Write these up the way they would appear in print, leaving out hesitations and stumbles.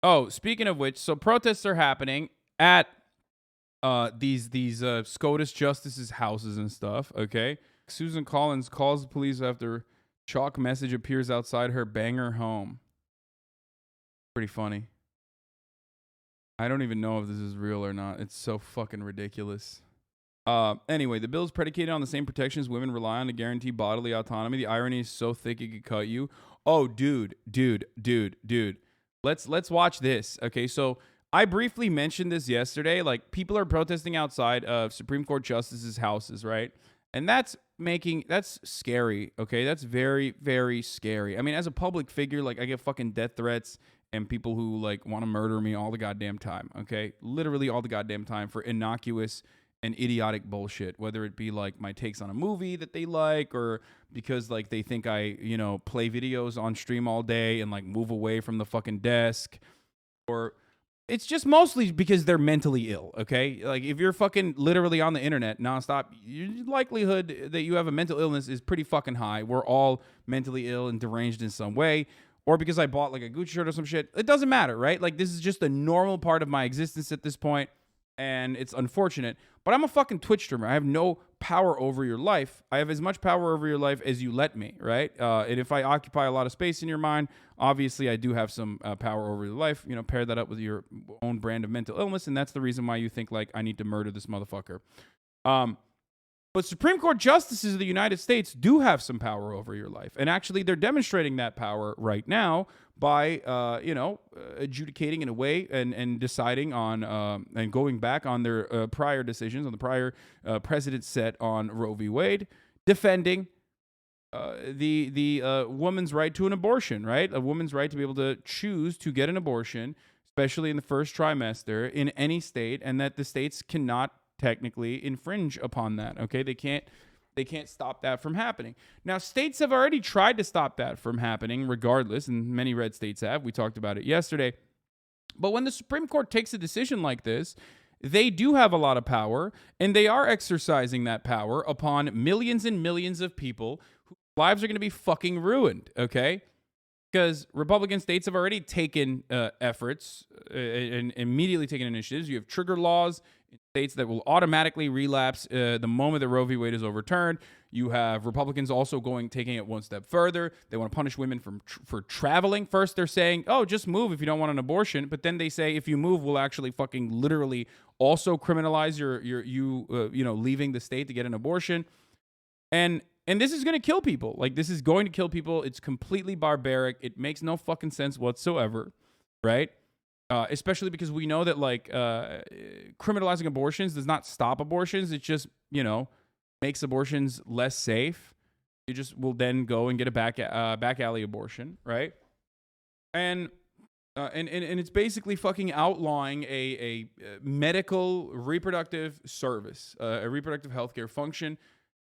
Oh, speaking of which, so protests are happening at these Scotus justices' houses and stuff. Okay, Susan Collins calls the police after chalk message appears outside her banger home. Pretty funny. I don't even know if this is real or not. It's so fucking ridiculous. Anyway, the bill is predicated on the same protections women rely on to guarantee bodily autonomy. The irony is so thick it could cut you. Oh, dude. Let's watch this. Okay, so I briefly mentioned this yesterday. Like, people are protesting outside of Supreme Court justices' houses, right? And that's scary. Okay, that's very, very scary. I mean, as a public figure, like, I get fucking death threats and people who like want to murder me all the goddamn time. Okay, literally all the goddamn time for innocuous and idiotic bullshit, whether it be like my takes on a movie that they like, or because like they think I, play videos on stream all day and like move away from the fucking desk, or it's just mostly because they're mentally ill. Okay, like if you're fucking literally on the internet nonstop, your likelihood that you have a mental illness is pretty fucking high. We're all mentally ill and deranged in some way. Or because I bought like a Gucci shirt or some shit. It doesn't matter, right? Like, this is just a normal part of my existence at this point, and it's unfortunate. But I'm a fucking Twitch streamer. I have no power over your life. I have as much power over your life as you let me, right? And if I occupy a lot of space in your mind, obviously I do have some power over your life. Pair that up with your own brand of mental illness, and that's the reason why you think like I need to murder this motherfucker. But Supreme Court justices of the United States do have some power over your life. And actually, they're demonstrating that power right now by, adjudicating in a way and deciding on and going back on their prior decisions, on the prior precedent set on Roe v. Wade, defending the woman's right to an abortion, right? A woman's right to be able to choose to get an abortion, especially in the first trimester in any state, and that the states cannot technically infringe upon that. Okay, they can't stop that from happening. Now, states have already tried to stop that from happening regardless, and many red states have. We talked about it yesterday. But when the Supreme Court takes a decision like this, they do have a lot of power, and they are exercising that power upon millions and millions of people whose lives are going to be fucking ruined. Okay, because Republican states have already taken efforts and immediately taken initiatives. You have trigger laws in states that will automatically relapse the moment that Roe v. Wade is overturned. You have Republicans also taking it one step further. They want to punish women for traveling. First, they're saying, "Oh, just move if you don't want an abortion," but then they say, "If you move, we'll actually fucking literally also criminalize you leaving the state to get an abortion." And this is going to kill people. Like, this is going to kill people. It's completely barbaric. It makes no fucking sense whatsoever, right? Especially because we know that, like, criminalizing abortions does not stop abortions. It just, makes abortions less safe. You just will then go and get a back alley abortion, right? And it's basically fucking outlawing a medical reproductive service, a reproductive healthcare function.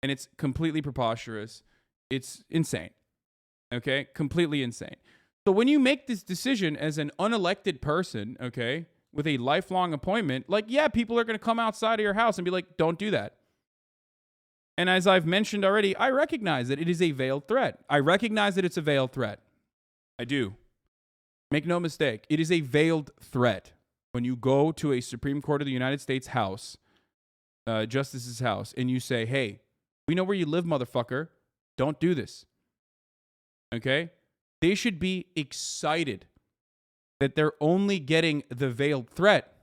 And it's completely preposterous. It's insane. Okay? Completely insane. So when you make this decision as an unelected person, okay, with a lifelong appointment, like, yeah, people are going to come outside of your house and be like, don't do that. And as I've mentioned already, I recognize that it is a veiled threat. I recognize that it's a veiled threat. I do. Make no mistake. It is a veiled threat. When you go to a Supreme Court of the United States house, justice's house, and you say, hey, we know where you live, motherfucker. Don't do this. Okay? They should be excited that they're only getting the veiled threat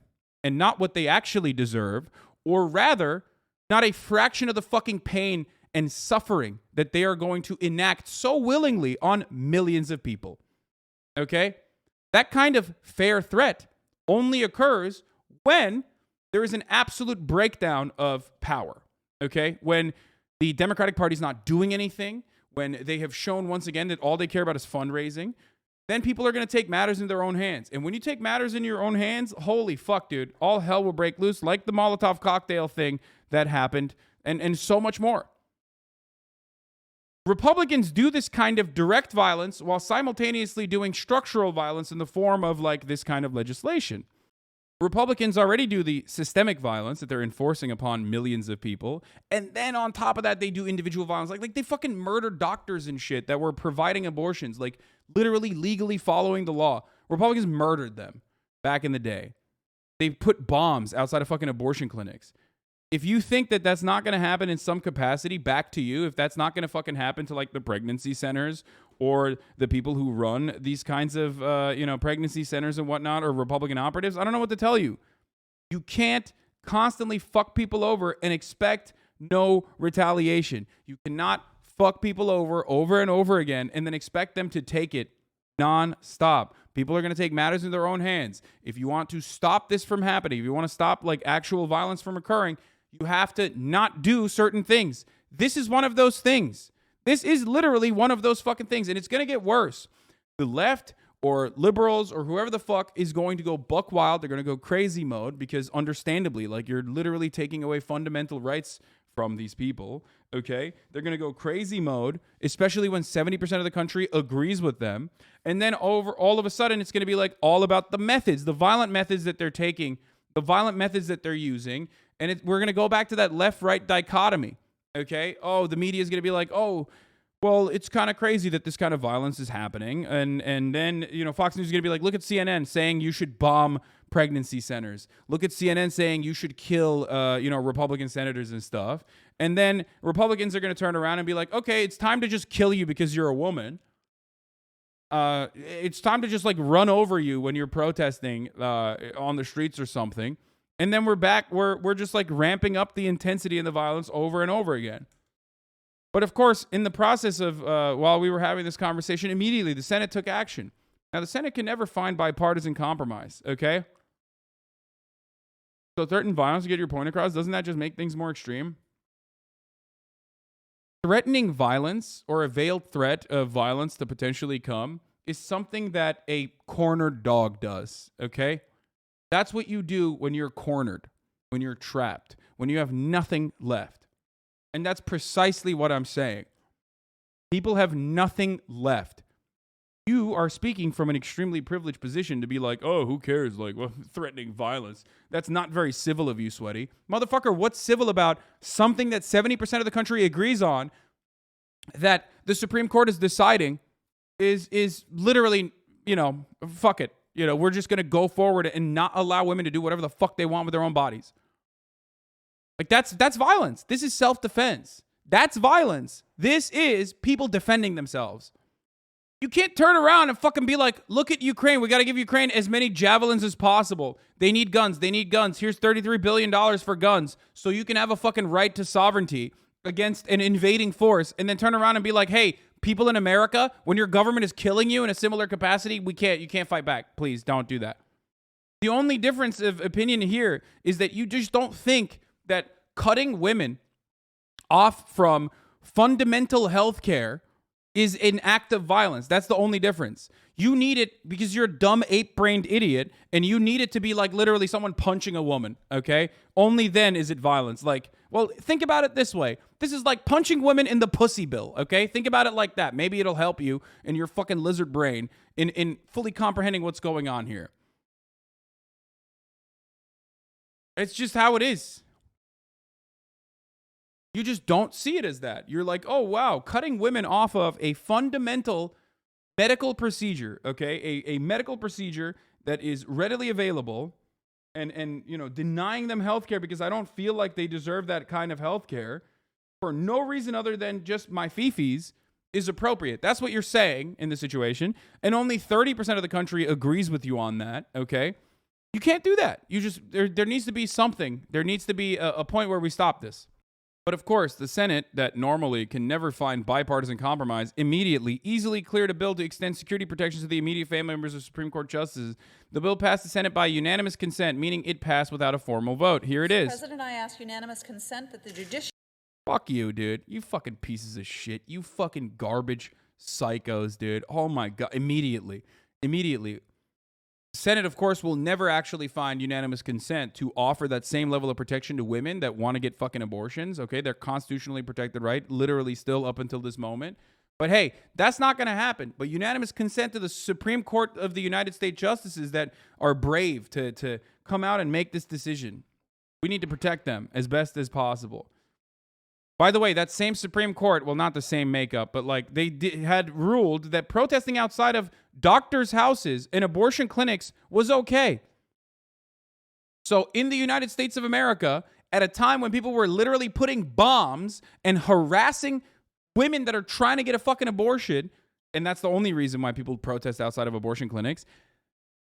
and not what they actually deserve, or rather, not a fraction of the fucking pain and suffering that they are going to enact so willingly on millions of people. Okay? That kind of fair threat only occurs when there is an absolute breakdown of power. Okay? When the Democratic Party is not doing anything, when they have shown once again that all they care about is fundraising, then people are going to take matters in their own hands. And when you take matters in your own hands, holy fuck, dude, all hell will break loose, like the Molotov cocktail thing that happened, and so much more. Republicans do this kind of direct violence while simultaneously doing structural violence in the form of like this kind of legislation. Republicans already do the systemic violence that they're enforcing upon millions of people. And then on top of that, they do individual violence. Like they fucking murder doctors and shit that were providing abortions, like literally legally following the law. Republicans murdered them. back in the day. They put bombs outside of fucking abortion clinics. If you think that that's not going to happen in some capacity, back to you. If that's not going to fucking happen to like the pregnancy centers or the people who run these kinds of, pregnancy centers and whatnot, or Republican operatives, I don't know what to tell you. You can't constantly fuck people over and expect no retaliation. You cannot fuck people over and over again and then expect them to take it non-stop. People are going to take matters in their own hands. If you want to stop this from happening, if you want to stop like actual violence from occurring, you have to not do certain things. This is one of those things. This is literally one of those fucking things, and it's going to get worse. The left or liberals or whoever the fuck is going to go buck wild. They're going to go crazy mode because understandably, like, you're literally taking away fundamental rights from these people, okay? They're going to go crazy mode, especially when 70% of the country agrees with them. And then all of a sudden, it's going to be like all about the methods, the violent methods that they're taking, the violent methods that they're using. And we're going to go back to that left-right dichotomy, okay? Oh, the media is going to be like, oh, well, it's kind of crazy that this kind of violence is happening. And then, Fox News is going to be like, look at CNN saying you should bomb pregnancy centers. Look at CNN saying you should kill, Republican senators and stuff. And then Republicans are going to turn around and be like, okay, it's time to just kill you because you're a woman. It's time to just like run over you when you're protesting on the streets or something. And then we're back. We're just like ramping up the intensity and the violence over and over again. But of course, in the process of while we were having this conversation, immediately the Senate took action. Now, the Senate can never find bipartisan compromise, okay? So threaten violence to get your point across, doesn't that just make things more extreme? Threatening violence or a veiled threat of violence to potentially come is something that a cornered dog does, okay? That's what you do when you're cornered, when you're trapped, when you have nothing left. And that's precisely what I'm saying. People have nothing left. You are speaking from an extremely privileged position to be like, oh, who cares? Like, well, threatening violence. That's not very civil of you, Sweaty. Motherfucker, what's civil about something that 70% of the country agrees on that the Supreme Court is deciding is literally, fuck it. We're just going to go forward and not allow women to do whatever the fuck they want with their own bodies. Like, that's violence. This is self-defense. That's violence. This is people defending themselves. You can't turn around and fucking be like, look at Ukraine. We got to give Ukraine as many javelins as possible. They need guns. They need guns. Here's $33 billion for guns so you can have a fucking right to sovereignty against an invading force, and then turn around and be like, hey, people in America, when your government is killing you in a similar capacity, you can't fight back. Please don't do that. The only difference of opinion here is that you just don't think that cutting women off from fundamental health care is an act of violence. That's the only difference. You need it because you're a dumb ape-brained idiot, and you need it to be like literally someone punching a woman, okay? Only then is it violence. Like, well, think about it this way. This is like punching women in the pussy bill, okay? Think about it like that. Maybe it'll help you in your fucking lizard brain in fully comprehending what's going on here. It's just how it is. You just don't see it as that. You're like, oh, wow, cutting women off of a fundamental medical procedure, okay? A medical procedure that is readily available and denying them health care because I don't feel like they deserve that kind of health care for no reason other than just my fifis is appropriate. That's what you're saying in the situation. And only 30% of the country agrees with you on that, okay? You can't do that. There needs to be something. There needs to be a point where we stop this. But of course, the Senate, that normally can never find bipartisan compromise, immediately, easily cleared a bill to extend security protections to the immediate family members of Supreme Court justices. The bill passed the Senate by unanimous consent, meaning it passed without a formal vote. Here it is. President, I ask unanimous consent that the judiciary... Fuck you, dude. You fucking pieces of shit. You fucking garbage psychos, dude. Oh my God. Immediately. Senate, of course, will never actually find unanimous consent to offer that same level of protection to women that want to get fucking abortions, okay? They're constitutionally protected right, literally still up until this moment. But hey, that's not going to happen. But unanimous consent to the Supreme Court of the United States justices that are brave to come out and make this decision. We need to protect them as best as possible. By the way, that same Supreme Court, well, not the same makeup, but like they had ruled that protesting outside of doctors' houses and abortion clinics was okay. So in the United States of America, at a time when people were literally putting bombs and harassing women that are trying to get a fucking abortion, and that's the only reason why people protest outside of abortion clinics,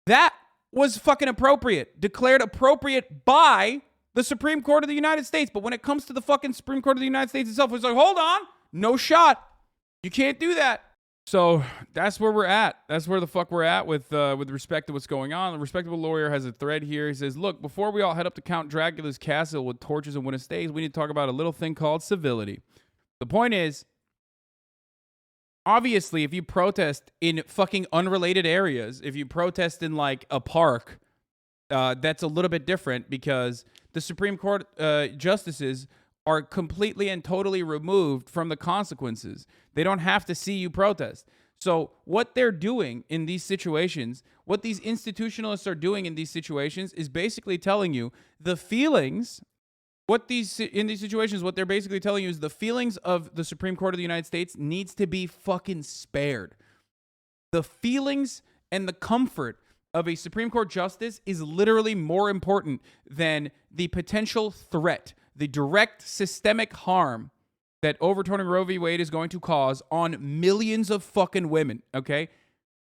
that was fucking appropriate, declared appropriate by the Supreme Court of the United States. But when it comes to the fucking Supreme Court of the United States itself, it's like, hold on, no shot. You can't do that. So that's where we're at. That's where the fuck we're at with respect to what's going on. The respectable lawyer has a thread here. He says, look, before we all head up to Count Dracula's castle with torches and wooden stakes, we need to talk about a little thing called civility. The point is, obviously, if you protest in fucking unrelated areas, if you protest in like a park, that's a little bit different because the Supreme Court justices are completely and totally removed from the consequences. They don't have to see you protest. So what they're doing in these situations, what these institutionalists are doing in these situations is basically telling you the feelings. In these situations, what they're basically telling you is the feelings of the Supreme Court of the United States needs to be fucking spared. The feelings and the comfort of a Supreme Court justice is literally more important than the potential threat, the direct systemic harm that overturning Roe v. Wade is going to cause on millions of fucking women, okay?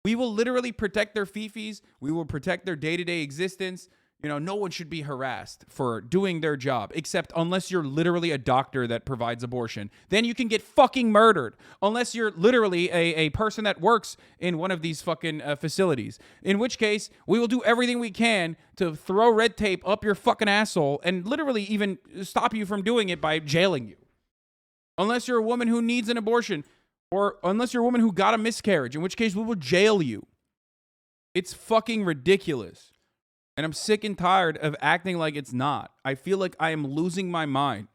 We will literally protect their fifis. We will protect their day-to-day existence. You know, no one should be harassed for doing their job, except unless you're literally a doctor that provides abortion. Then you can get fucking murdered, unless you're literally a person that works in one of these fucking facilities. In which case, we will do everything we can to throw red tape up your fucking asshole and literally even stop you from doing it by jailing you. Unless you're a woman who needs an abortion, or unless you're a woman who got a miscarriage, in which case we will jail you. It's fucking ridiculous. And I'm sick and tired of acting like it's not. I feel like I am losing my mind.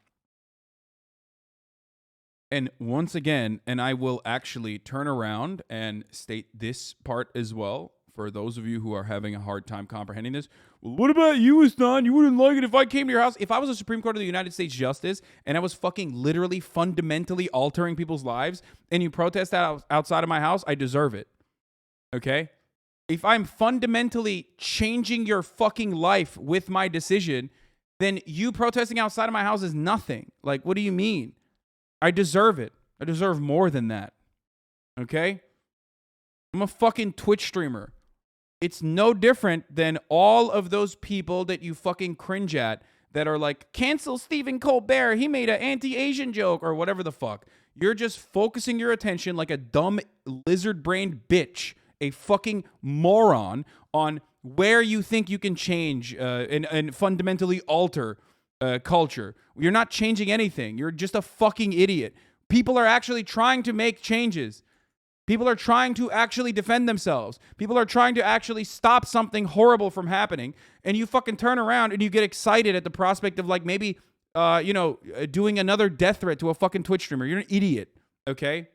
And once again, and I will actually turn around and state this part as well, for those of you who are having a hard time comprehending this. Well, what about you, Hassan? You wouldn't like it if I came to your house. If I was a Supreme Court of the United States Justice and I was fucking literally fundamentally altering people's lives and you protest that outside of my house, I deserve it. Okay? If I'm fundamentally changing your fucking life with my decision, then you protesting outside of my house is nothing. Like, what do you mean? I deserve it. I deserve more than that. Okay? I'm a fucking Twitch streamer. It's no different than all of those people that you fucking cringe at that are like, cancel Stephen Colbert. He made an anti-Asian joke or whatever the fuck. You're just focusing your attention like a dumb lizard-brained bitch, a fucking moron, on where you think you can change and fundamentally alter culture. You're not changing anything. You're just a fucking idiot. People are actually trying to make changes. People are trying to actually defend themselves. People are trying to actually stop something horrible from happening. And you fucking turn around and you get excited at the prospect of like maybe, doing another death threat to a fucking Twitch streamer. You're an idiot, okay?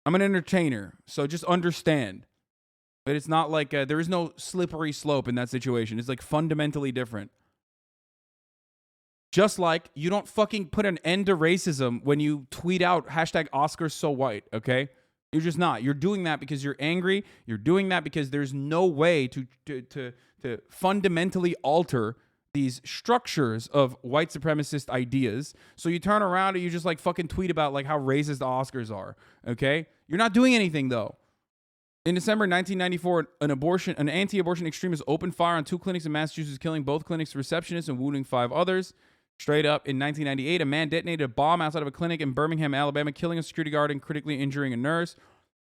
I'm an entertainer, so just understand. But it's not like there is no slippery slope in that situation. It's like fundamentally different. Just like you don't fucking put an end to racism when you tweet out hashtag Oscars so white, okay? You're just not. You're doing that because you're angry. You're doing that because there's no way to fundamentally alter these structures of white supremacist ideas. So you turn around and you just like fucking tweet about like how racist the Oscars are, okay? You're not doing anything though. In December 1994, an anti-abortion extremist opened fire on 2 clinics in Massachusetts, killing both clinics' receptionists and wounding 5 others. Straight up, in 1998, a man detonated a bomb outside of a clinic in Birmingham, Alabama, killing a security guard and critically injuring a nurse.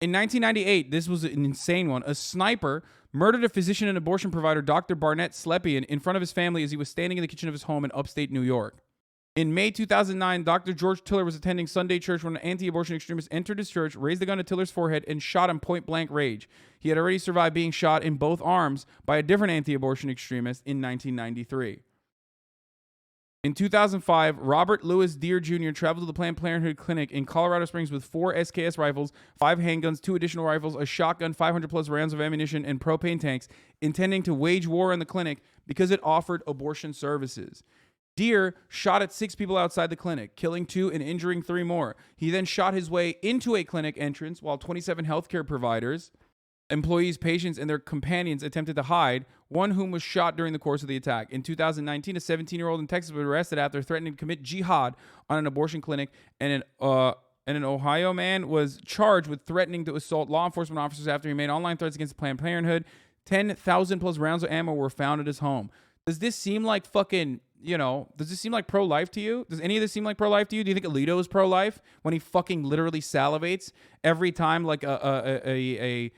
In 1998, this was an insane one, a sniper murdered a physician and abortion provider, Dr. Barnett Slepian, in front of his family as he was standing in the kitchen of his home in upstate New York. In May 2009, Dr. George Tiller was attending Sunday church when an anti-abortion extremist entered his church, raised a gun to Tiller's forehead, and shot him point-blank range. He had already survived being shot in both arms by a different anti-abortion extremist in 1993. In 2005, Robert Louis Deere Jr. traveled to the Planned Parenthood Clinic in Colorado Springs with 4 SKS rifles, 5 handguns, 2 additional rifles, a shotgun, 500-plus rounds of ammunition, and propane tanks, intending to wage war on the clinic because it offered abortion services. Deere shot at 6 people outside the clinic, killing 2 and injuring 3 more. He then shot his way into a clinic entrance while 27 healthcare providers employees, patients, and their companions attempted to hide, one whom was shot during the course of the attack. In 2019, a 17-year-old in Texas was arrested after threatening to commit jihad on an abortion clinic, and an Ohio man was charged with threatening to assault law enforcement officers after he made online threats against Planned Parenthood. 10,000 plus rounds of ammo were found at his home. Does this seem like fucking, does this seem like pro-life to you? Does any of this seem like pro-life to you? Do you think Alito is pro-life when he fucking literally salivates every time like a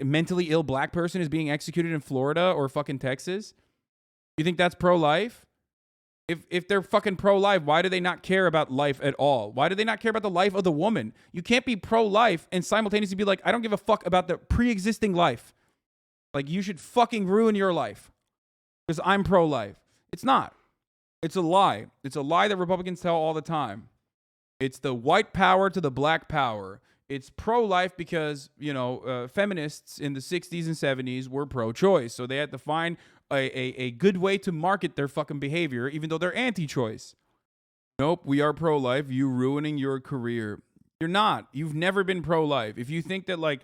mentally ill black person is being executed in Florida or fucking Texas? You think that's pro-life? If they're fucking pro-life, why do they not care about life at all? Why do they not care about the life of the woman? You can't be pro-life and simultaneously be like, I don't give a fuck about the pre-existing life. Like, you should fucking ruin your life because I'm pro-life. It's not. It's a lie. It's a lie that Republicans tell all the time. It's the white power to the black power. It's pro-life because, feminists in the 60s and 70s were pro-choice. So they had to find a good way to market their fucking behavior, even though they're anti-choice. Nope, we are pro-life. You ruining your career. You're not. You've never been pro-life. If you think that, like,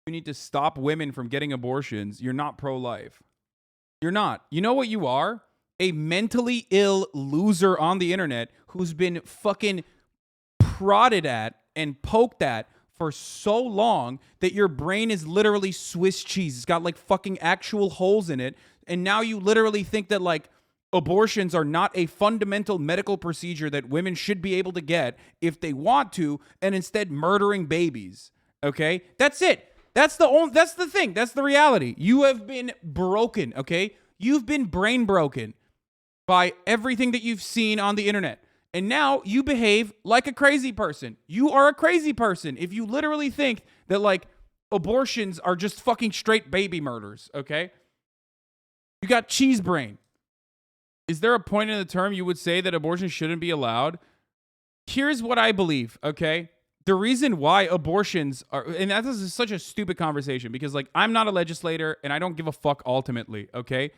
you need to stop women from getting abortions, you're not pro-life. You're not. You know what you are? A mentally ill loser on the internet who's been fucking prodded at and poked at for so long that your brain is literally Swiss cheese. It's got like fucking actual holes in it. And now you literally think that like abortions are not a fundamental medical procedure that women should be able to get if they want to, and instead murdering babies. Okay? That's it. That's the thing. That's the reality. You have been broken, okay? You've been brain broken by everything that you've seen on the internet. And now you behave like a crazy person. You are a crazy person if you literally think that, like, abortions are just fucking straight baby murders, okay? You got cheese brain. Is there a point in the term you would say that abortion shouldn't be allowed? Here's what I believe, okay? The reason why abortions are, and that is such a stupid conversation because, like, I'm not a legislator and I don't give a fuck ultimately, okay?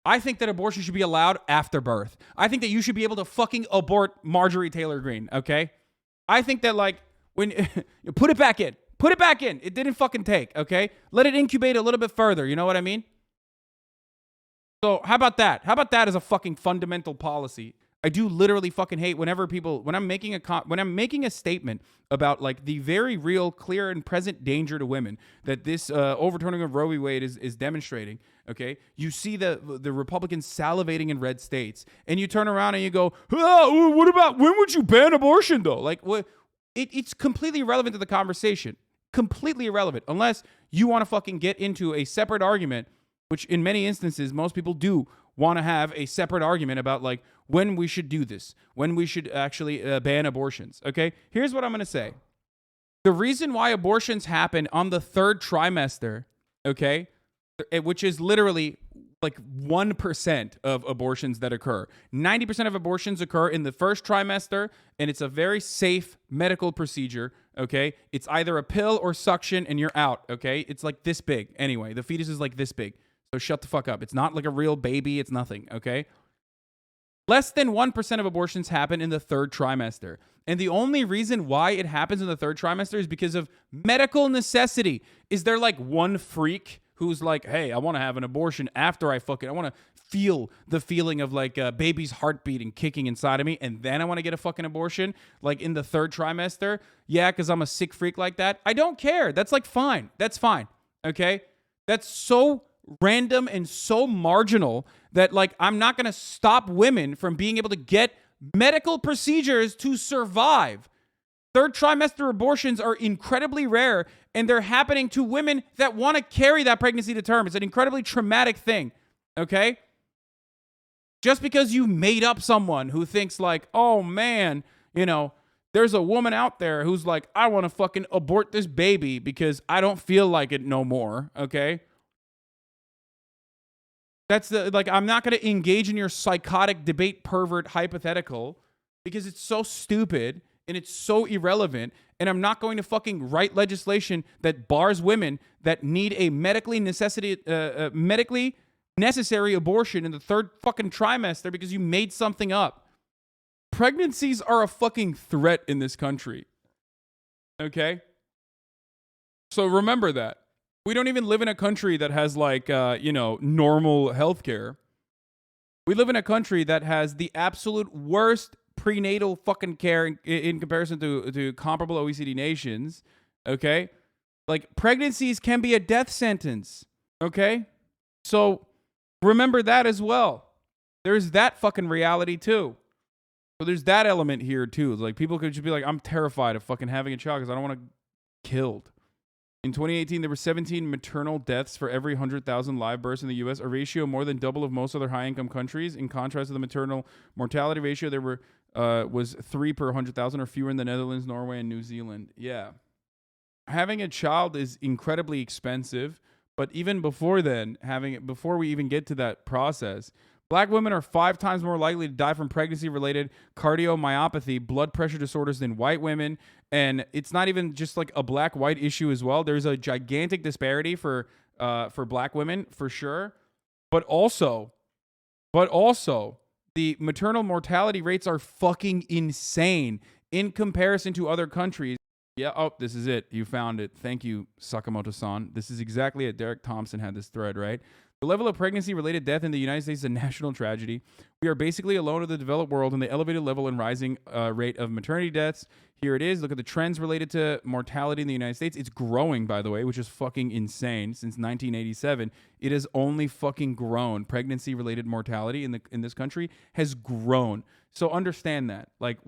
I think that abortion should be allowed after birth. I think that you should be able to fucking abort Marjorie Taylor Greene, okay? I think that, like, when, put it back in. Put it back in. It didn't fucking take, okay? Let it incubate a little bit further, you know what I mean? So how about that? How about that as a fucking fundamental policy? I do literally fucking hate whenever people, when I'm making a statement about like the very real, clear, and present danger to women that this overturning of Roe v. Wade is demonstrating. Okay, you see the Republicans salivating in red states, and you turn around and you go, oh, what about when would you ban abortion though? Like, what? It's completely irrelevant to the conversation. Completely irrelevant unless you want to fucking get into a separate argument, which in many instances most people do want to have a separate argument about like when we should do this, when we should actually ban abortions. Okay, here's what I'm going to say. The reason why abortions happen on the third trimester, okay, which is literally like 1% of abortions that occur. 90% of abortions occur in the first trimester, and it's a very safe medical procedure, okay? It's either a pill or suction, and you're out, okay? It's like this big. Anyway, the fetus is like this big. So shut the fuck up. It's not like a real baby. It's nothing, okay? Less than 1% of abortions happen in the third trimester. And the only reason why it happens in the third trimester is because of medical necessity. Is there like one freak who's like, hey, I want to have an abortion after I want to feel the feeling of like a baby's heartbeat and kicking inside of me, and then I want to get a fucking abortion like in the third trimester? Yeah, because I'm a sick freak like that. I don't care. That's like fine. That's fine, okay? That's so random and so marginal that like I'm not going to stop women from being able to get medical procedures to survive. Third trimester abortions are incredibly rare, and they're happening to women that want to carry that pregnancy to term. It's an incredibly traumatic thing, okay? Just because you made up someone who thinks like, oh man, there's a woman out there who's like, I want to fucking abort this baby because I don't feel like it no more, okay? That's I'm not going to engage in your psychotic debate pervert hypothetical because it's so stupid and it's so irrelevant, and I'm not going to fucking write legislation that bars women that need a medically necessary abortion in the third fucking trimester because you made something up. Pregnancies are a fucking threat in this country. Okay? So remember that. We don't even live in a country that has like, normal healthcare. We live in a country that has the absolute worst prenatal fucking care in comparison to comparable OECD nations. Okay. Like, pregnancies can be a death sentence. Okay. So remember that as well. There's that fucking reality too. So there's that element here too. Like, people could just be like, I'm terrified of fucking having a child because I don't want to get killed. In 2018, there were 17 maternal deaths for every 100,000 live births in the U.S., a ratio more than double of most other high-income countries. In contrast to the maternal mortality ratio, there was 3 per 100,000 or fewer in the Netherlands, Norway, and New Zealand. Yeah. Having a child is incredibly expensive, but even before then, before we even get to that process, Black women are 5 times more likely to die from pregnancy-related cardiomyopathy, blood pressure disorders than white women. And it's not even just like a black-white issue as well. There's a gigantic disparity for Black women, for sure. But also, the maternal mortality rates are fucking insane in comparison to other countries. Yeah, oh, this is it. You found it. Thank you, Sakamoto-san. This is exactly it. Derek Thompson had this thread, right? The level of pregnancy-related death in the United States is a national tragedy. We are basically alone in the developed world in the elevated level and rising rate of maternity deaths. Here it is. Look at the trends related to mortality in the United States. It's growing, by the way, which is fucking insane. Since 1987, it has only fucking grown. Pregnancy-related mortality in this country has grown. So understand that. Like,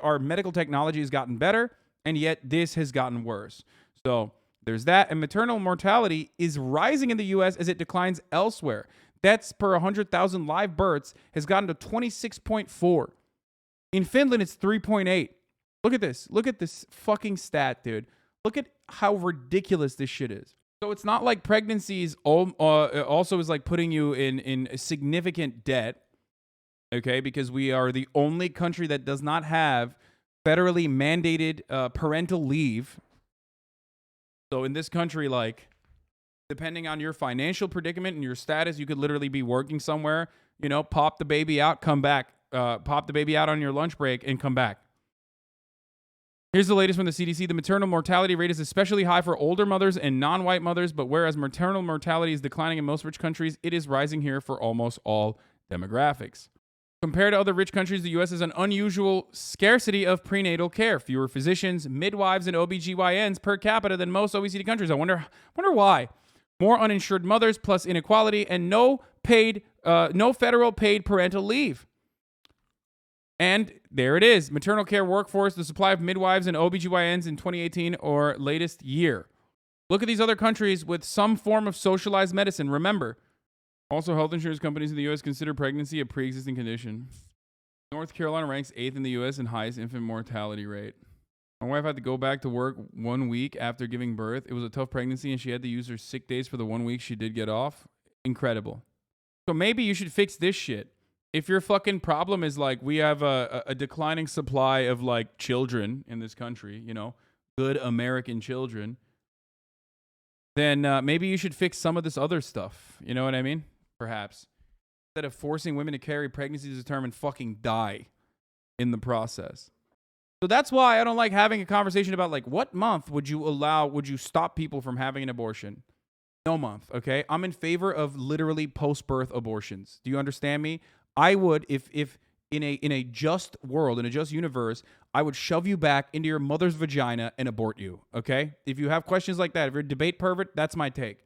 our medical technology has gotten better, and yet this has gotten worse. So there's that. And maternal mortality is rising in the U.S. as it declines elsewhere. Deaths per 100,000 live births has gotten to 26.4. In Finland, it's 3.8. Look at this. Look at this fucking stat, dude. Look at how ridiculous this shit is. So it's not like pregnancies also is like putting you in significant debt, okay? Because we are the only country that does not have federally mandated parental leave. So in this country, like, depending on your financial predicament and your status, you could literally be working somewhere, pop the baby out, come back, pop the baby out on your lunch break and come back. Here's the latest from the CDC. The maternal mortality rate is especially high for older mothers and non-white mothers, but whereas maternal mortality is declining in most rich countries, it is rising here for almost all demographics. Compared to other rich countries, the U.S. has an unusual scarcity of prenatal care. Fewer physicians, midwives, and OBGYNs per capita than most OECD countries. I wonder why. More uninsured mothers plus inequality and no federal paid parental leave. And there it is. Maternal care workforce, the supply of midwives and OBGYNs in 2018 or latest year. Look at these other countries with some form of socialized medicine. Remember, also, health insurance companies in the U.S. consider pregnancy a pre-existing condition. North Carolina ranks 8th in the U.S. in highest infant mortality rate. My wife had to go back to work 1 week after giving birth. It was a tough pregnancy, and she had to use her sick days for the 1 week she did get off. Incredible. So maybe you should fix this shit. If your fucking problem is like we have a declining supply of like children in this country, good American children, then maybe you should fix some of this other stuff. You know what I mean? Perhaps. Instead of forcing women to carry pregnancies to term and fucking die in the process. So that's why I don't like having a conversation about like what month would you stop people from having an abortion? No month, okay? I'm in favor of literally post-birth abortions. Do you understand me? I would, if in a just world, in a just universe, I would shove you back into your mother's vagina and abort you, okay? If you have questions like that, if you're a debate pervert, that's my take.